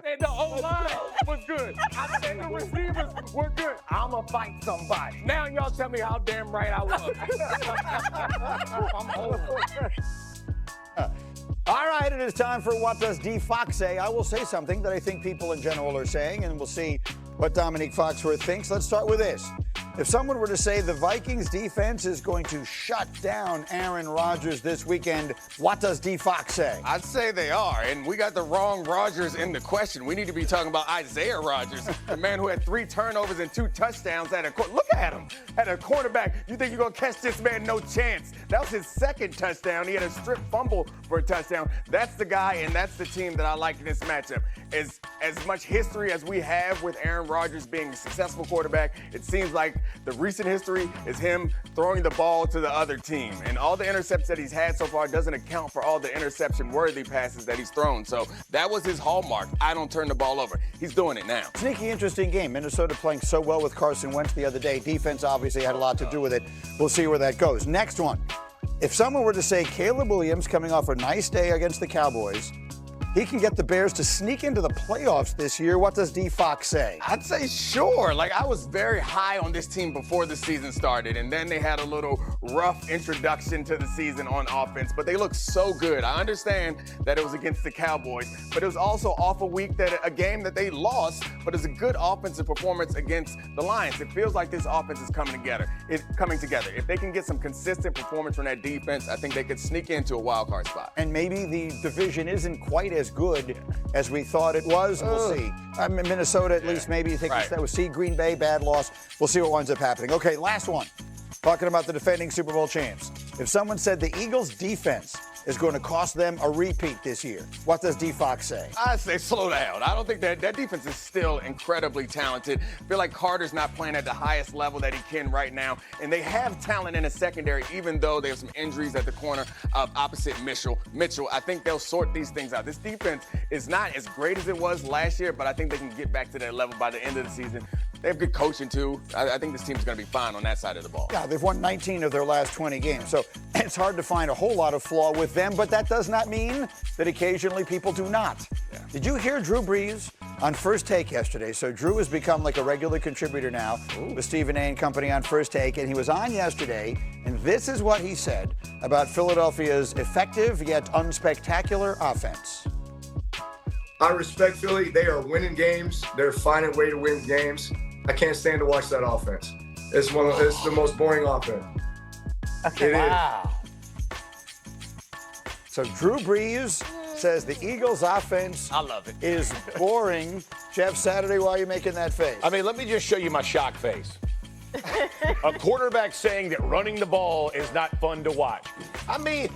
said the O-line was good. I said the receivers were good. I'ma fight somebody. Now y'all tell me how damn right I was. I'm over. All right, it is time for What Does D. Fox Say? I will say something that I think people in general are saying, and we'll see what Dominique Foxworth thinks. Let's start with this. If someone were to say the Vikings defense is going to shut down Aaron Rodgers this weekend, what does D. Fox say? I'd say they are, and we got the wrong Rodgers in the question. We need to be talking about Isaiah Rodgers, the man who had 3 turnovers and 2 touchdowns at a look at him, at a cornerback. You think you're going to catch this man? No chance. That was his 2nd touchdown. He had a strip fumble for a touchdown. That's the guy, and that's the team that I like in this matchup. As much history as we have with Aaron Rodgers being a successful quarterback, it seems like the recent history is him throwing the ball to the other team. And all the intercepts that he's had so far doesn't account for all the interception-worthy passes that he's thrown. So that was his hallmark. I don't turn the ball over. He's doing it now. Sneaky, interesting game. Minnesota playing so well with Carson Wentz the other day. Defense obviously had a lot to do with it. We'll see where that goes. Next one. If someone were to say Caleb Williams coming off a nice day against the Cowboys, he can get the Bears to sneak into the playoffs this year, what does D. Fox say? I'd say sure. Like, I was very high on this team before the season started, and then they had a little rough introduction to the season on offense, but they look so good. I understand that it was against the Cowboys, but it was also off a game that they lost, but it's a good offensive performance against the Lions. It feels like this offense is coming together. If they can get some consistent performance from that defense, I think they could sneak into a wild card spot. And maybe the division isn't quite as good as we thought it was. We'll see. Minnesota, at least, maybe you think we'll see. Green Bay, bad loss. We'll see what winds up happening. Okay, last one. Talking about the defending Super Bowl champs. If someone said the Eagles' defense is going to cost them a repeat this year, what does D. Fox say? I say slow down. I don't think that defense is still incredibly talented. I feel like Carter's not playing at the highest level that he can right now, and they have talent in the secondary, even though they have some injuries at the corner opposite Mitchell. I think they'll sort these things out. This defense is not as great as it was last year, but I think they can get back to that level by the end of the season. They have good coaching, too. I think this team's going to be fine on that side of the ball. Yeah, they've won 19 of their last 20 games, so it's hard to find a whole lot of flaw with them, but that does not mean that occasionally people do not. Yeah. Did you hear Drew Brees on First Take yesterday? So Drew has become like a regular contributor now with Stephen A. and company on First Take, and he was on yesterday, and this is what he said about Philadelphia's effective yet unspectacular offense. I respect Philly. They are winning games. They're finding a way to win games. I can't stand to watch that offense. It's the most boring offense. Wow. So Drew Brees says the Eagles' offense is boring. Jeff, Saturday, why are you making that face? I mean, let me just show you my shock face. A quarterback saying that running the ball is not fun to watch. I mean,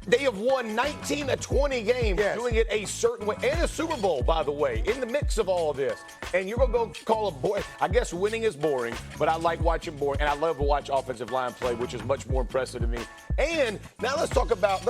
they have won 19 of 20 games doing it a certain way. And a Super Bowl, by the way, in the mix of all of this. And you're going to go call a boy. I guess winning is boring, but I like watching boring. And I love to watch offensive line play, which is much more impressive to me. And now let's talk about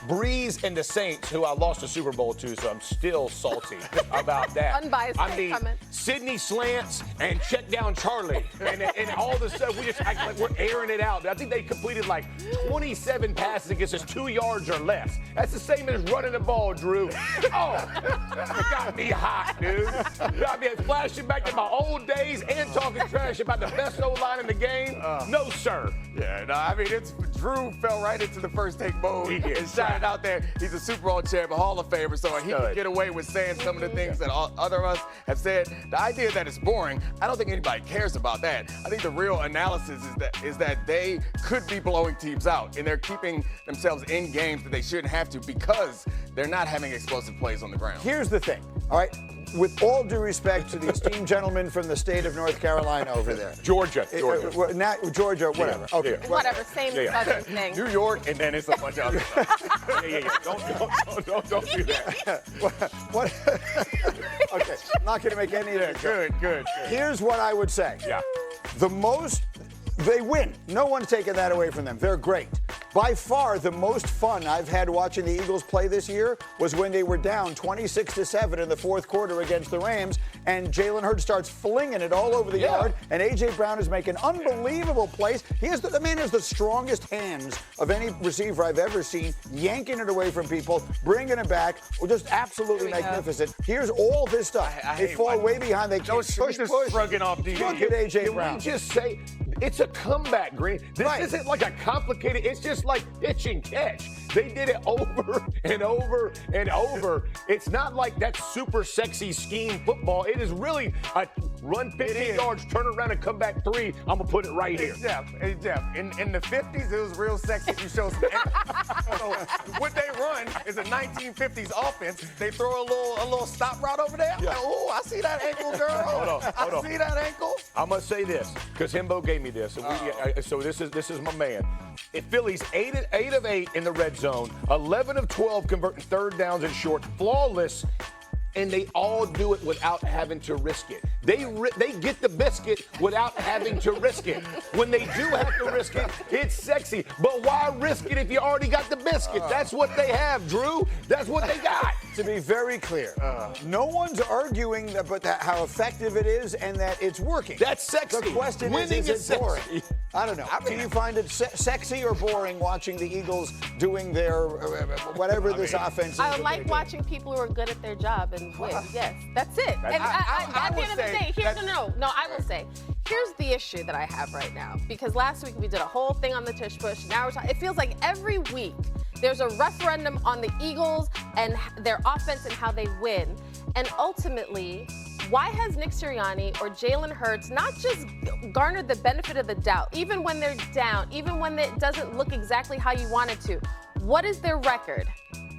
Brees and the Saints, who I lost the Super Bowl to, so I'm still salty about that. Unbiased comment. Sydney slants and check down Charlie. And all of a sudden, we just act like we're airing it out. I think they completed like 27 passes against us 2 yards or less. That's the same as running the ball, Drew. Oh, it got me hot, dude. Got me flashing back to my old days and talking trash about the best O-line in the game. No, sir. Yeah, no, I mean, Drew fell right into the First Take mode and shot it out there. He's a Super Bowl champ, a Hall of Famer, so he can get away with saying some of the things that other of us have said. The idea that it's boring, I don't think anybody cares about that. I think the real analysis is that they could be blowing teams out, and they're keeping themselves in games that they shouldn't have to because they're not having explosive plays on the ground. Here's the thing, all right? With all due respect to the esteemed gentleman from the state of North Carolina over there. Georgia. Georgia, whatever. Yeah, Okay. yeah. Whatever, same southern thing. New York, and then it's a bunch of other stuff. Yeah. Don't do that. What? Okay, I'm not going to make any of that. Good. Here's what I would say. Yeah. The most They win. No one's taking that away from them. They're great. By far, the most fun I've had watching the Eagles play this year was when they were down 26-7 in the fourth quarter against the Rams, and Jalen Hurts starts flinging it all over the yard, and A.J. Brown is making unbelievable plays. The man has the strongest hands of any receiver I've ever seen, yanking it away from people, bringing it back. Just absolutely magnificent. Here's all this stuff. They fall way behind. They can't push. Shrugging off the Look at A.J. Brown. Can we just say it's a comeback, Green? This isn't like a complicated, it's just like pitch and catch. They did it over and over and over. It's not like that super sexy scheme football. It is really a run 15 yards, turn around and come back 3. I'm going to put it right here. Jeff, in the 50s, it was real sexy if you show some So what they run is a 1950s offense. They throw a little stop route over there. Yeah. Like, oh, I see that ankle, girl. Hold on. I see that ankle. I must say this, because Himbo gave me this. And so this is my man. Philly's 8 of 8 in the red zone, 11 of 12 converting third downs and short, flawless, and they all do it without having to risk it. They get the biscuit without having to risk it. When they do have to risk it, it's sexy. But why risk it if you already got the biscuit? That's what they have, Drew. That's what they got. To be very clear, no one's arguing how effective it is and that it's working. That's sexy. The question Winning is it boring? sexy. I don't know. Do you find it sexy or boring watching the Eagles doing their whatever this offense is? I like watching people who are good at their job and win. Yes, that's it. And at the end of the day, I will say, here's the issue that I have right now. Because last week we did a whole thing on the tush push. Now it feels like every week there's a referendum on the Eagles and their offense and how they win. And ultimately, why has Nick Sirianni or Jalen Hurts not just garnered the benefit of the doubt, even when they're down, even when it doesn't look exactly how you want it to? What is their record?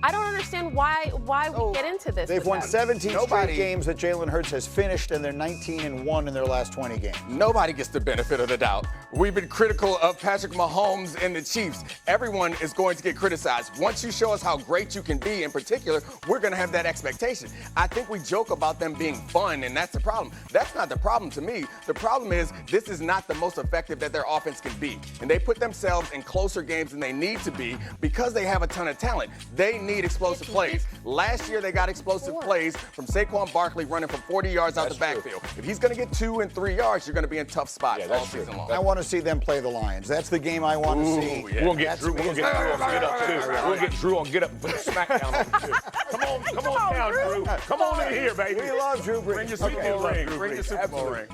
I don't understand why we get into this. They've won 17 straight games that Jalen Hurts has finished, and they're 19-1 in their last 20 games. Nobody gets the benefit of the doubt. We've been critical of Patrick Mahomes and the Chiefs. Everyone is going to get criticized. Once you show us how great you can be in particular, we're going to have that expectation. I think we joke about them being fun, and that's the problem. That's not the problem to me. The problem is this is not the most effective that their offense can be. And they put themselves in closer games than they need to be because they have a ton of talent. They need explosive plays. Last year, they got explosive plays from Saquon Barkley running from 40 yards out the backfield. If he's going to get 2 and 3 yards, you're going to be in tough spots all season long. I want to see them play the Lions. That's the game I want to see. Yeah. We'll get Drew on Get Up, too. We'll get Drew on Get Up and put a smackdown on him, too. Come on down, Drew. Come on in here, baby. We love Drew Brees. Bring your Super Bowl ring. Bring your Super Bowl ring.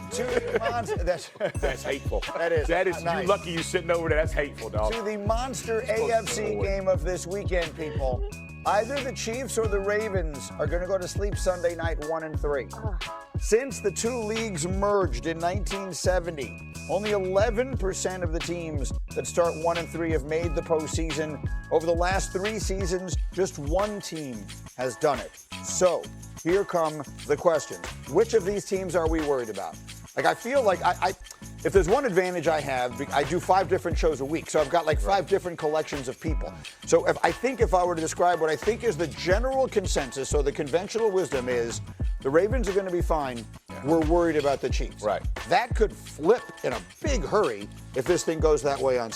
That's hateful. That is nice. You lucky you sitting over there. That's hateful, dog. To the monster AFC game of this weekend, people. Either the Chiefs or the Ravens are going to go to sleep Sunday night 1-3. Since the two leagues merged in 1970, only 11% of the teams that start 1-3 have made the postseason. Over the last 3 seasons, just one team has done it. So, here come the questions. Which of these teams are we worried about? I feel like if there's one advantage I have, I do 5 different shows a week, so I've got 5 different collections of people. So if I were to describe what I think is the general consensus, so the conventional wisdom is the Ravens are going to be fine. We're worried about the Chiefs. Right. That could flip in a big hurry if this thing goes that way on